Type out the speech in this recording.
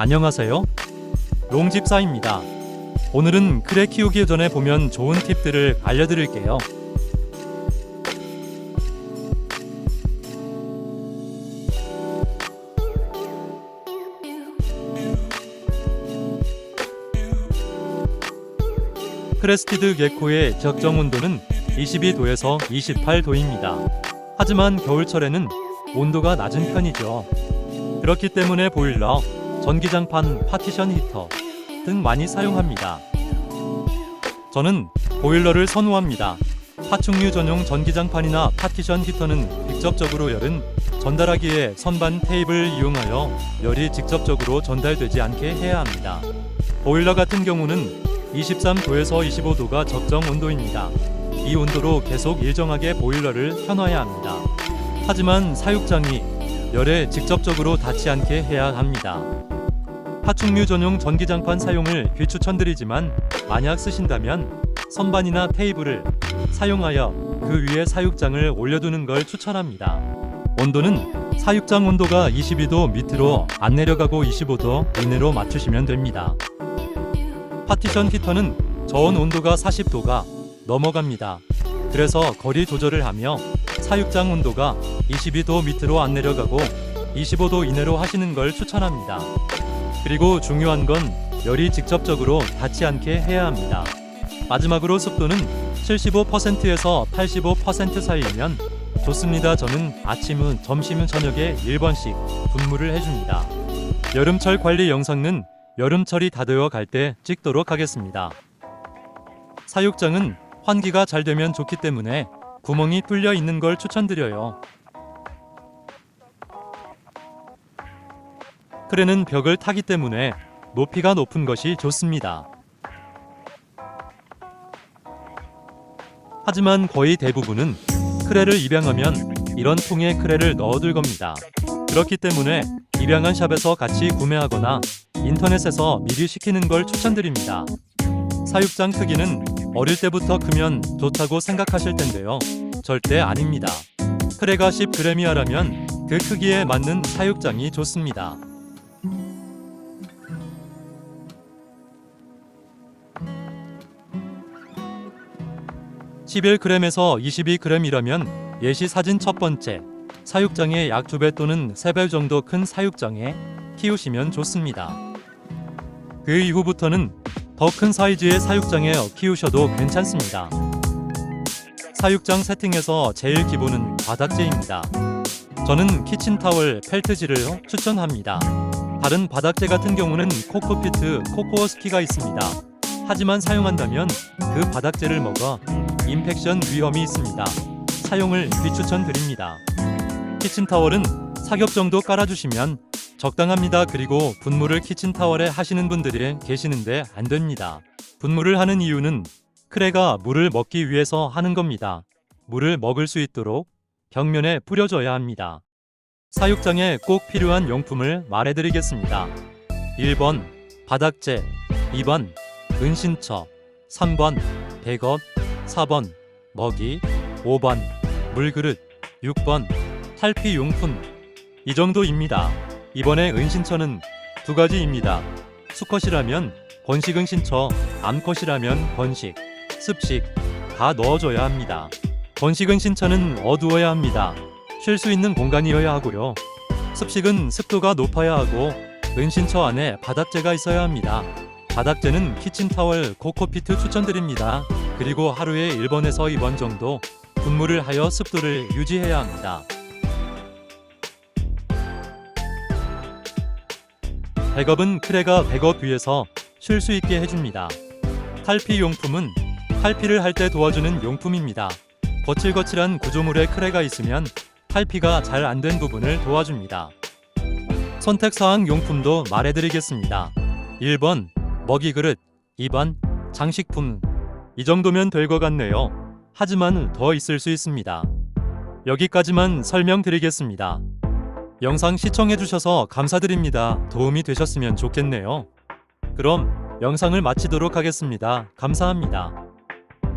안녕하세요. 롱집사입니다. 오늘은 크레 키우기 전에 보면 좋은 팁들을 알려드릴게요. 크레스티드 게코의 적정 온도는 22도에서 28도입니다. 하지만 겨울철에는 온도가 낮은 편이죠. 그렇기 때문에 보일러, 전기장판, 파티션 히터 등 많이 사용합니다. 저는 보일러를 선호합니다. 파충류 전용 전기장판이나 파티션 히터는 직접적으로 열은 전달하기에 선반 테이프를 이용하여 열이 직접적으로 전달되지 않게 해야 합니다. 보일러 같은 경우는 23도에서 25도가 적정 온도입니다. 이 온도로 계속 일정하게 보일러를 켜놔야 합니다. 하지만 사육장이 열에 직접적으로 닿지 않게 해야 합니다. 파충류 전용 전기장판 사용을 비추천드리지만 만약 쓰신다면 선반이나 테이블을 사용하여 그 위에 사육장을 올려두는 걸 추천합니다. 온도는 사육장 온도가 22도 밑으로 안 내려가고 25도 이내로 맞추시면 됩니다. 파티션 히터는 저온 온도가 40도가 넘어갑니다. 그래서 거리 조절을 하며 사육장 온도가 22도 밑으로 안 내려가고 25도 이내로 하시는 걸 추천합니다. 그리고 중요한 건 열이 직접적으로 닿지 않게 해야 합니다. 마지막으로 습도는 75%에서 85% 사이면 좋습니다. 저는 아침 후, 점심 후, 저녁에 1번씩 분무를 해줍니다. 여름철 관리 영상은 여름철이 다 되어 갈 때 찍도록 하겠습니다. 사육장은 환기가 잘 되면 좋기 때문에 구멍이 뚫려 있는 걸 추천드려요. 크레는 벽을 타기 때문에 높이가 높은 것이 좋습니다. 하지만 거의 대부분은 크레를 입양하면 이런 통에 크레를 넣어둘 겁니다. 그렇기 때문에 입양한 샵에서 같이 구매하거나 인터넷에서 미리 시키는 걸 추천드립니다. 사육장 크기는 어릴 때부터 크면 좋다고 생각하실 텐데요. 절대 아닙니다. 크레가 10g 이하라면 그 크기에 맞는 사육장이 좋습니다. 11g에서 22g이라면 예시 사진 첫 번째, 사육장의 약 2배 또는 3배 정도 큰 사육장에 키우시면 좋습니다. 그 이후부터는 더 큰 사이즈의 사육장에 키우셔도 괜찮습니다. 사육장 세팅에서 제일 기본은 바닥재입니다. 저는 키친타월, 펠트지를 추천합니다. 다른 바닥재 같은 경우는 코코피트, 코코어스키가 있습니다. 하지만 사용한다면 그 바닥재를 먹어 인펙션 위험이 있습니다. 사용을 비추천드립니다. 키친타월은 사겹 정도 깔아주시면 적당합니다. 그리고 분무를 키친타월에 하시는 분들이 계시는데 안 됩니다. 분무를 하는 이유는 크레가 물을 먹기 위해서 하는 겁니다. 물을 먹을 수 있도록 벽면에 뿌려줘야 합니다. 사육장에 꼭 필요한 용품을 말해드리겠습니다. 1번 바닥재, 2번 은신처, 3번 백업, 4번 먹이, 5번 물그릇, 6번 탈피용품. 이 정도입니다. 이번에 은신처는 2가지입니다. 수컷이라면 건식 은신처, 암컷이라면 건식, 습식 다 넣어줘야 합니다. 건식 은신처는 어두워야 합니다. 쉴 수 있는 공간이어야 하고요. 습식은 습도가 높아야 하고 은신처 안에 바닥재가 있어야 합니다. 바닥재는 키친타월, 코코피트 추천드립니다. 그리고 하루에 1번에서 2번 정도 분무를 하여 습도를 유지해야 합니다. 백업은 크레가 백업 위에서 쉴 수 있게 해줍니다. 탈피 용품은 탈피를 할 때 도와주는 용품입니다. 거칠거칠한 구조물에 크레가 있으면 탈피가 잘 안 된 부분을 도와줍니다. 선택사항 용품도 말해드리겠습니다. 1번 먹이 그릇, 2번 장식품. 이 정도면 될 것 같네요. 하지만 더 있을 수 있습니다. 여기까지만 설명드리겠습니다. 영상 시청해주셔서 감사드립니다. 도움이 되셨으면 좋겠네요. 그럼 영상을 마치도록 하겠습니다. 감사합니다.